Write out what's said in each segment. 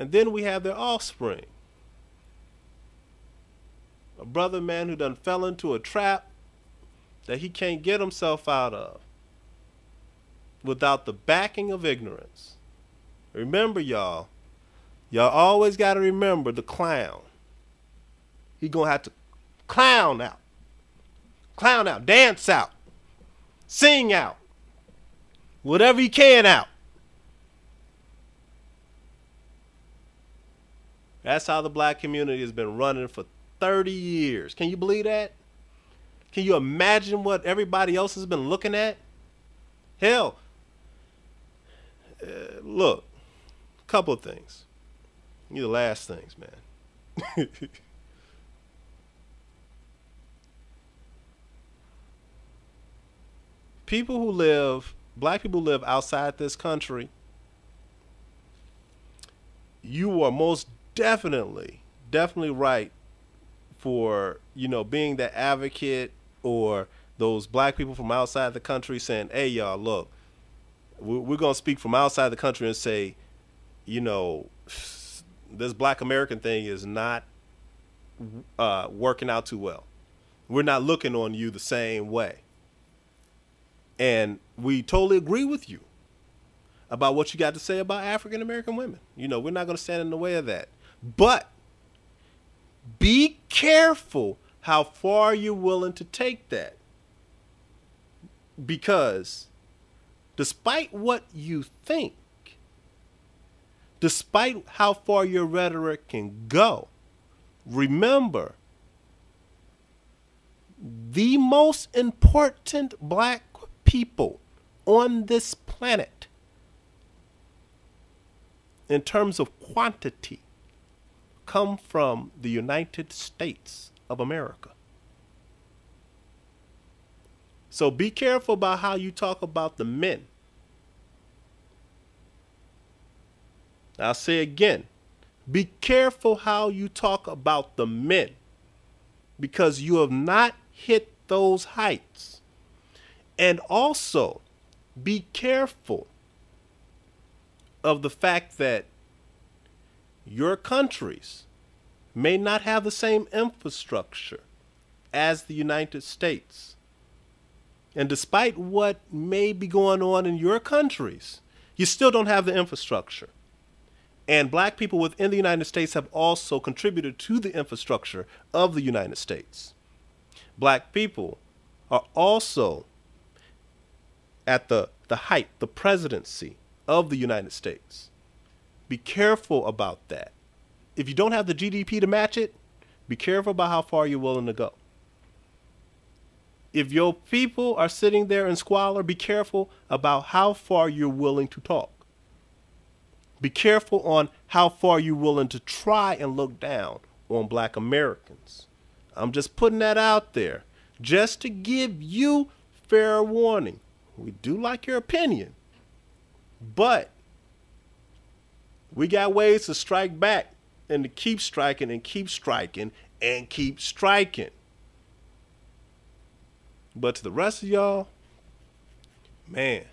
And then we have their offspring. A brother, man, who done fell into a trap that he can't get himself out of without the backing of ignorance. Remember, y'all always got to remember the clown. He gonna have to clown out, dance out, sing out, whatever he can out. That's how the black community has been running for 30 years. Can you believe that? Can you imagine what everybody else has been looking at? Hell, look, a couple of things. These are the last things, man. Black people who live outside this country, you are most definitely right for, being that advocate, or those black people from outside the country saying, hey, y'all, look, we're going to speak from outside the country and say, this black American thing is not working out too well. We're not looking on you the same way. And we totally agree with you about what you got to say about African American women. We're not going to stand in the way of that. But be careful how far you're willing to take that. Because despite what you think, despite how far your rhetoric can go, remember, the most important black people on this planet in terms of quantity come from the United States of America. So be careful about how you talk about the men. I'll say again, be careful how you talk about the men, because you have not hit those heights. And also, be careful of the fact that your countries may not have the same infrastructure as the United States. And despite what may be going on in your countries, you still don't have the infrastructure. And black people within the United States have also contributed to the infrastructure of the United States. Black people are also at the height, the presidency of the United States. Be careful about that. If you don't have the GDP to match it, be careful about how far you're willing to go. If your people are sitting there in squalor, be careful about how far you're willing to talk. Be careful on how far you're willing to try and look down on black Americans. I'm just putting that out there just to give you fair warning. We do like your opinion, but we got ways to strike back and to keep striking and keep striking and keep striking. But to the rest of y'all, man,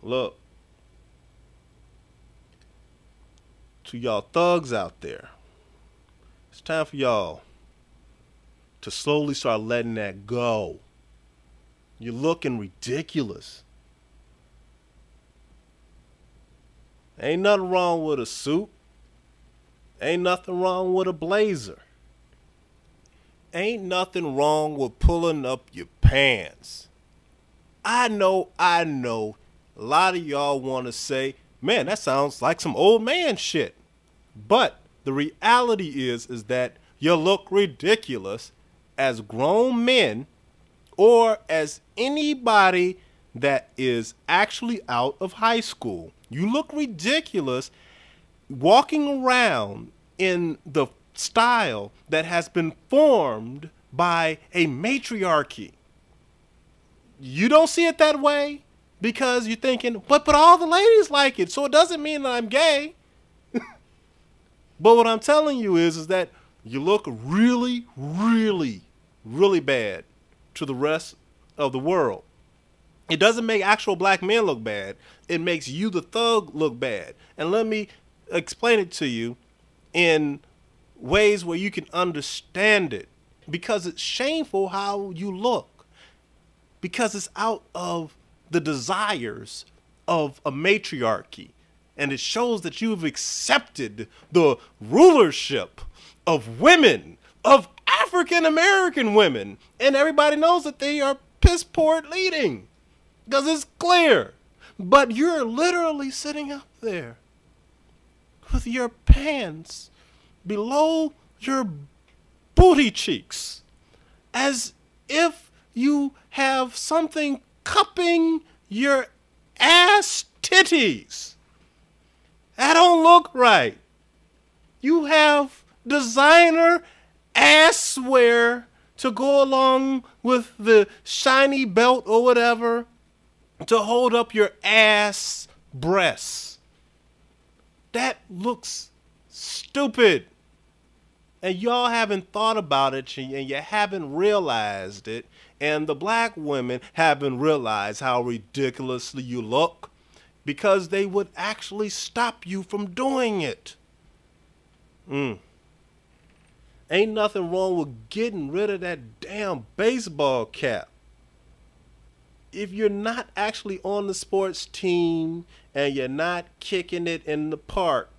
look, to y'all thugs out there, it's time for y'all to slowly start letting that go. You're looking ridiculous. Ain't nothing wrong with a suit. Ain't nothing wrong with a blazer. Ain't nothing wrong with pulling up your pants. I know, a lot of y'all want to say, man, that sounds like some old man shit. But the reality is that you look ridiculous as grown men, or as anybody that is actually out of high school. You look ridiculous walking around in the style that has been formed by a matriarchy. You don't see it that way because you're thinking, but all the ladies like it, so it doesn't mean that I'm gay. But what I'm telling you is that you look really, really, really bad to the rest of the world. It doesn't make actual black men look bad. It makes you, the thug, look bad. And let me explain it to you in ways where you can understand it. Because it's shameful how you look. Because it's out of the desires of a matriarchy. And it shows that you've accepted the rulership of women, of African American women. And everybody knows that they are piss poor at leading. Because it's clear. But you're literally sitting up there with your pants below your booty cheeks, as if you have something cupping your ass titties. That don't look right. You have designer asswear to go along with the shiny belt or whatever to hold up your ass breasts. That looks stupid. And y'all haven't thought about it, and you haven't realized it, and the black women haven't realized how ridiculously you look, because they would actually stop you from doing it. Ain't nothing wrong with getting rid of that damn baseball cap. If you're not actually on the sports team and you're not kicking it in the park,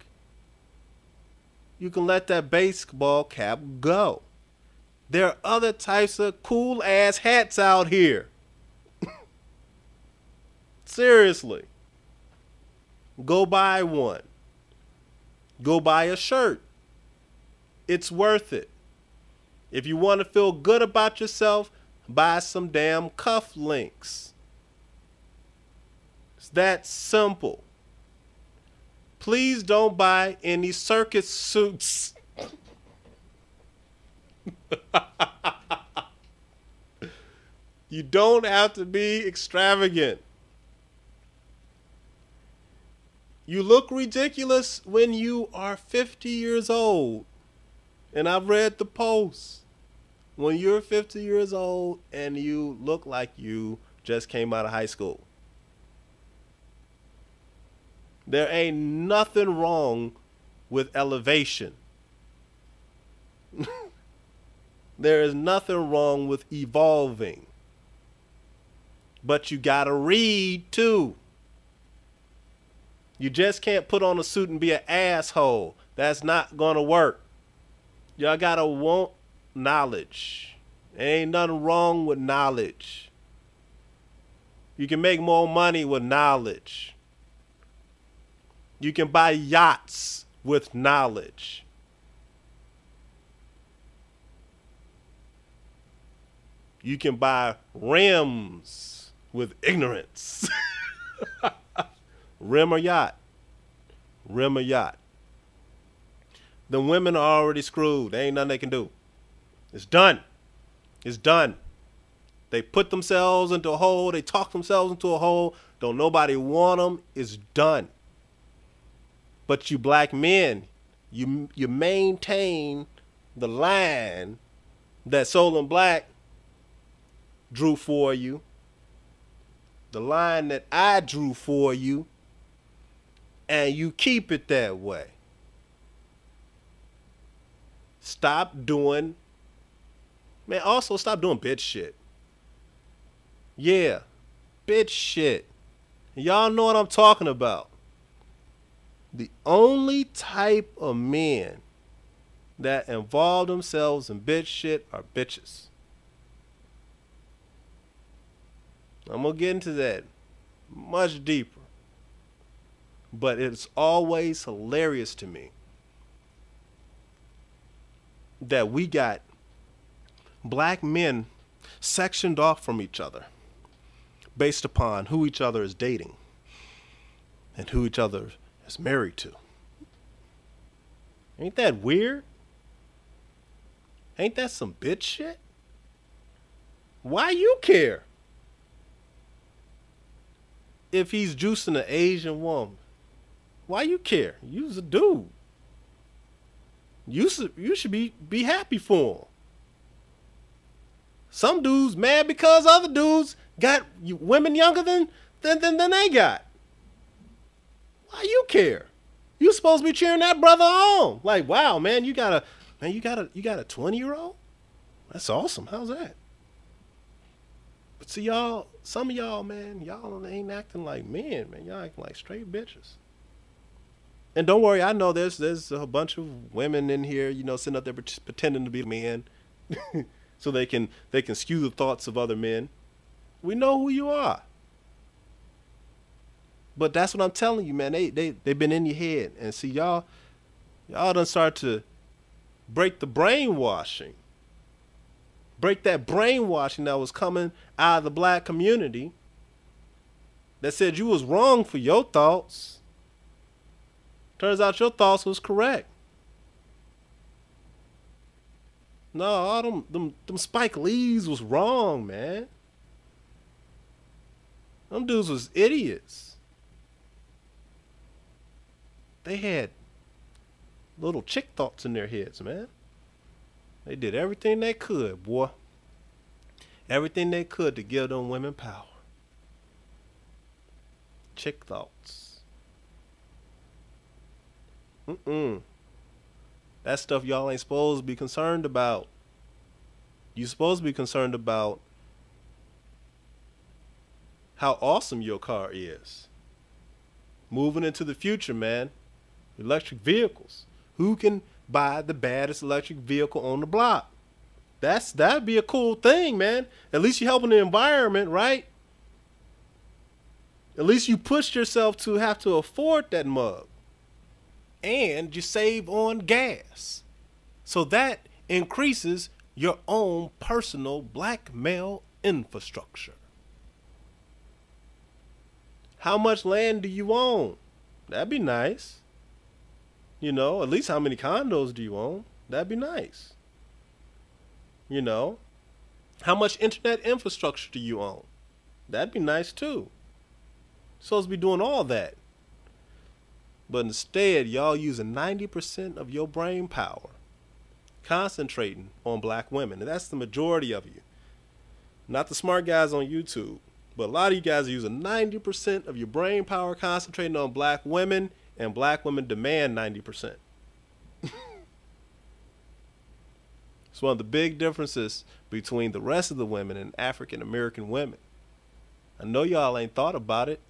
you can let that baseball cap go. There are other types of cool ass hats out here. Seriously. Go buy one. Go buy a shirt. It's worth it. If you want to feel good about yourself, buy some damn cufflinks. It's that simple. Please don't buy any circus suits. You don't have to be extravagant. You look ridiculous when you are 50 years old. And I've read the posts. When you're 50 years old and you look like you just came out of high school. There ain't nothing wrong with elevation. There is nothing wrong with evolving. But you gotta read too. You just can't put on a suit and be an asshole. That's not gonna work. Y'all gotta want knowledge. There ain't nothing wrong with knowledge. You can make more money with knowledge. You can buy yachts with knowledge. You can buy rims with ignorance. Rim or yacht. Rim or yacht. The women are already screwed. There ain't nothing they can do. It's done. It's done. They put themselves into a hole. They talk themselves into a hole. Don't nobody want them. It's done. But you black men, you maintain the line that Soulnblack drew for you. The line that I drew for you. And you keep it that way. Stop doing, man, also stop doing bitch shit. Yeah, bitch shit. Y'all know what I'm talking about. The only type of men that involve themselves in bitch shit are bitches. I'm going to get into that much deeper. But it's always hilarious to me that we got black men sectioned off from each other based upon who each other is dating and who each other is married to. Ain't that weird? Ain't that some bitch shit? Why you care? If he's juicing an Asian woman, why you care? You's a dude. You should be happy for him. Some dudes mad because other dudes got women younger than they got. Why you care? You supposed to be cheering that brother on. Like, wow, man, you got a 20-year-old? That's awesome. How's that? But see, y'all, some of y'all, man, y'all ain't acting like men, man. Y'all acting like straight bitches. And don't worry, I know there's a bunch of women in here, you know, sitting up there pretending to be men, so they can skew the thoughts of other men. We know who you are. But that's what I'm telling you, man. They've been in your head. And see, y'all done start to break the brainwashing. Break that brainwashing that was coming out of the black community that said you was wrong for your thoughts. Turns out your thoughts was correct. No, all them Spike Lees was wrong, man. Them dudes was idiots. They had little chick thoughts in their heads, man. They did everything they could, boy. Everything they could to give them women power. Chick thoughts. That stuff y'all ain't supposed to be concerned about. You supposed to be concerned about how awesome your car is. Moving into the future, man. Electric vehicles. Who can buy the baddest electric vehicle on the block? That'd be a cool thing, man. At least you're helping the environment, right? At least you pushed yourself to have to afford that mug. And you save on gas. So that increases your own personal black male infrastructure. How much land do you own? That'd be nice. You know, at least how many condos do you own? That'd be nice. You know, how much internet infrastructure do you own? That'd be nice too. Supposed to be doing all that. But instead, y'all using 90% of your brain power concentrating on black women. And that's the majority of you. Not the smart guys on YouTube. But a lot of you guys are using 90% of your brain power concentrating on black women, and black women demand 90%. It's one of the big differences between the rest of the women and African American women. I know y'all ain't thought about it.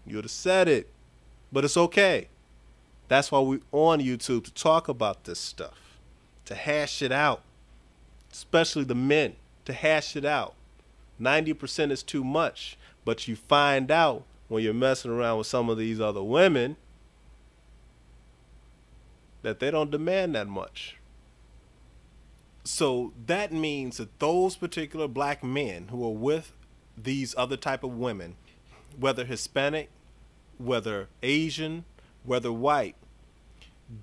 You would have said it. But it's okay. That's why we're on YouTube, to talk about this stuff. To hash it out. Especially the men. To hash it out. 90% is too much. But you find out when you're messing around with some of these other women that they don't demand that much. So that means that those particular black men who are with these other type of women, whether Hispanic, whether Asian, whether white,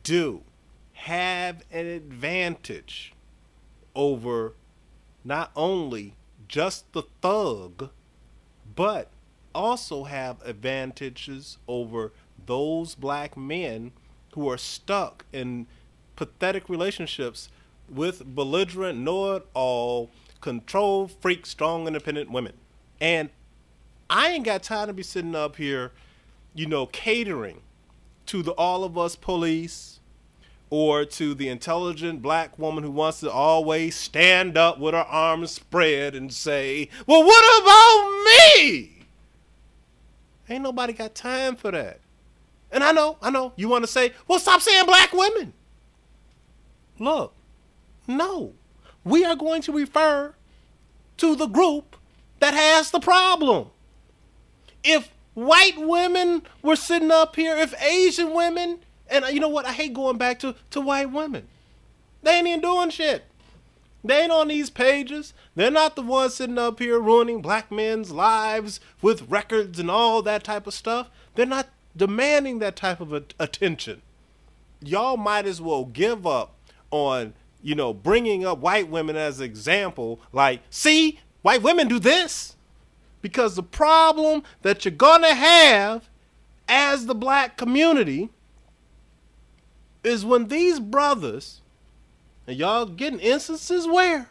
do have an advantage over not only just the thug, but also have advantages over those black men who are stuck in pathetic relationships with belligerent, know-it-all, control freak, strong, independent women. And I ain't got time to be sitting up here, you know, catering to the all of us police or to the intelligent black woman who wants to always stand up with her arms spread and say, well, what about me? Ain't nobody got time for that. And I know, you want to say, well, stop saying black women. Look, no, we are going to refer to the group that has the problem. If white women were sitting up here, if Asian women, and you know what, I hate going back to white women. They ain't even doing shit. They ain't on these pages. They're not the ones sitting up here ruining black men's lives with records and all that type of stuff. They're not demanding that type of attention. Y'all might as well give up on, you know, bringing up white women as an example. Like, see, white women do this. Because the problem that you're going to have as the black community is when these brothers, and y'all getting instances where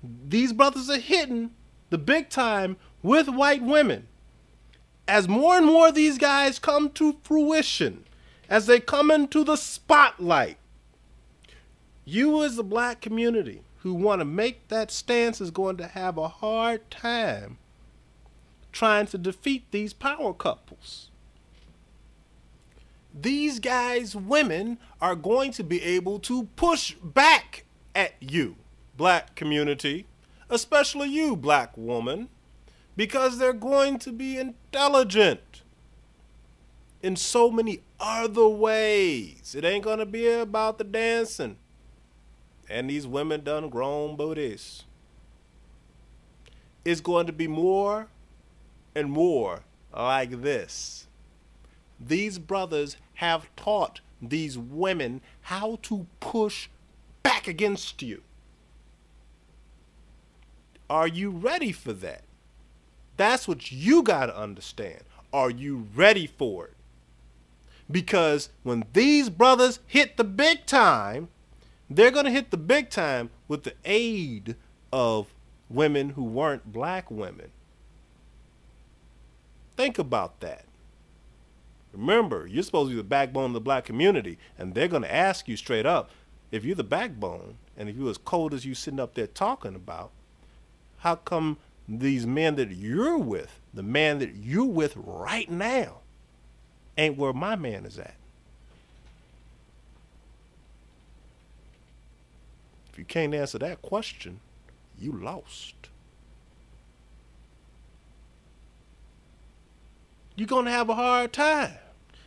these brothers are hitting the big time with white women. as more and more of these guys come to fruition, as they come into the spotlight, you as the black community who want to make that stance is going to have a hard time trying to defeat these power couples. These guys, women, are going to be able to push back at you, black community, especially you, black woman, because they're going to be intelligent in so many other ways. It ain't going to be about the dancing and these women done grown booties. It's going to be more and more like this. These brothers have taught these women how to push back against you. Are you ready for that? That's what you got to understand. Are you ready for it? Because when these brothers hit the big time, they're going to hit the big time with the aid of women who weren't black women. Think about that. Remember, you're supposed to be the backbone of the black community, and they're going to ask you straight up, if you're the backbone, and if you're as cold as you sitting up there talking about, how come these men that you're with, the man that you're with right now, ain't where my man is at? If you can't answer that question, you lost. You're going to have a hard time.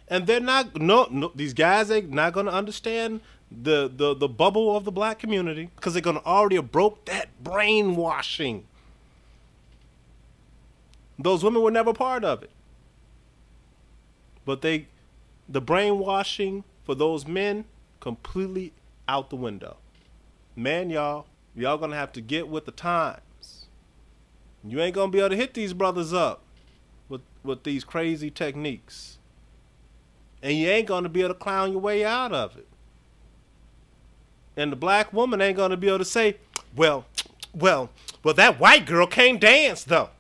And they're not, no, these guys are not going to understand the bubble of the black community because they're going to already have broke that brainwashing. Those women were never part of it. But the brainwashing for those men, completely out the window. Man, y'all going to have to get with the times. You ain't going to be able to hit these brothers up with these crazy techniques. And you ain't going to be able to clown your way out of it. And the black woman ain't going to be able to say, well, that white girl can't dance, though.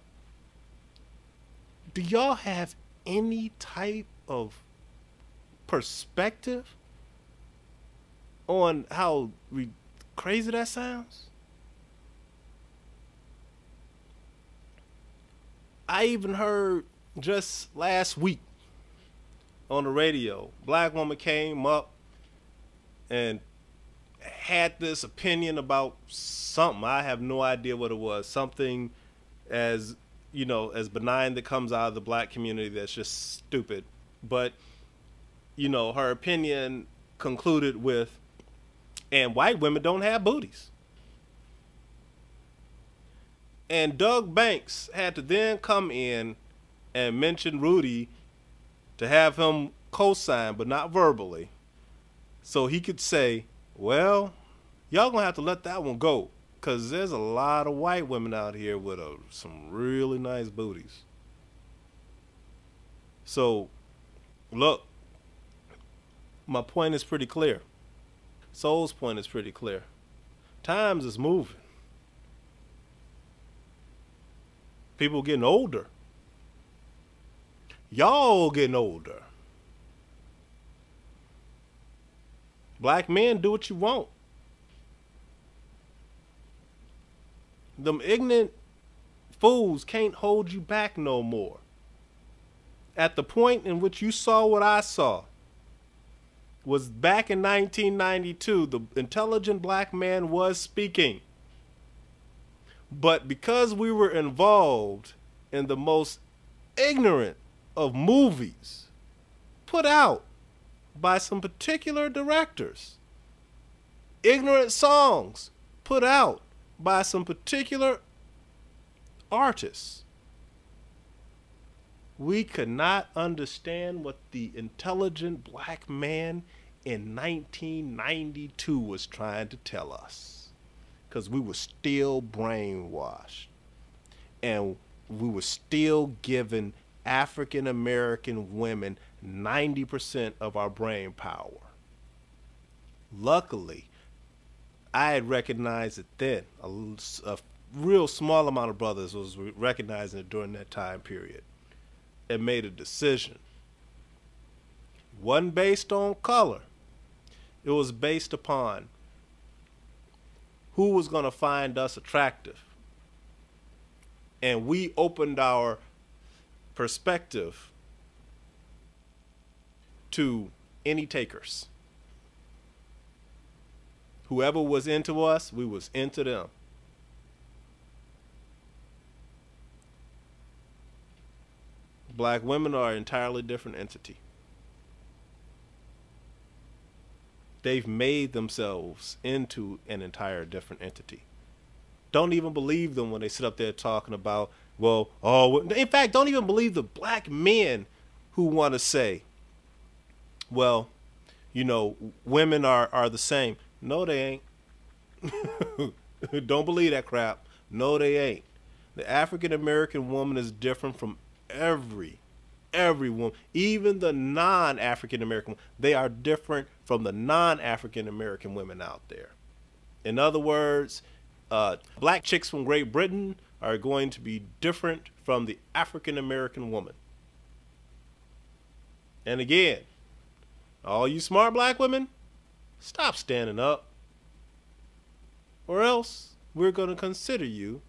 Do y'all have any type of perspective on how crazy that sounds? I even heard just last week on the radio, black woman came up and had this opinion about something. I have no idea what it was. Something as, you know, as benign that comes out of the black community that's just stupid. But, you know, her opinion concluded with, and white women don't have booties. And Doug Banks had to then come in and mention Rudy to have him co-sign, but not verbally. So he could say, well, y'all gonna have to let that one go, because there's a lot of white women out here with some really nice booties. So, look, my point is pretty clear. Soul's point is pretty clear. Times is moving. People getting older. Y'all getting older. Black men, do what you want. Them ignorant fools can't hold you back no more. At the point in which you saw what I saw was back in 1992, the intelligent black man was speaking. But because we were involved in the most ignorant of movies put out by some particular directors, ignorant songs put out by some particular artists, we could not understand what the intelligent black man in 1992 was trying to tell us. Because we were still brainwashed. And we were still giving African American women 90% of our brain power. Luckily, I had recognized it then. A real small amount of brothers was recognizing it during that time period. and made a decision. It wasn't based on color. It was based upon who was going to find us attractive. And we opened our perspective to any takers. Whoever was into us, we was into them. Black women are an entirely different entity. They've made themselves into an entire different entity. Don't even believe them when they sit up there talking about, well, oh, in fact, don't even believe the black men who want to say, well, you know, women are the same. No, they ain't. Don't believe that crap. No, they ain't. The African American woman is different from every woman, even the non-African American. They are different from the non-African American women out there. In other words, black chicks from Great Britain are going to be different from the African American woman. And again, all you smart black women, stop standing up, or else we're going to consider you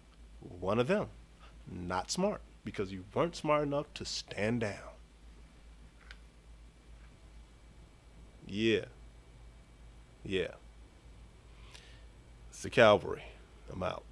one of them. Not smart, because you weren't smart enough to stand down. Yeah. Yeah. It's the cavalry. I'm out.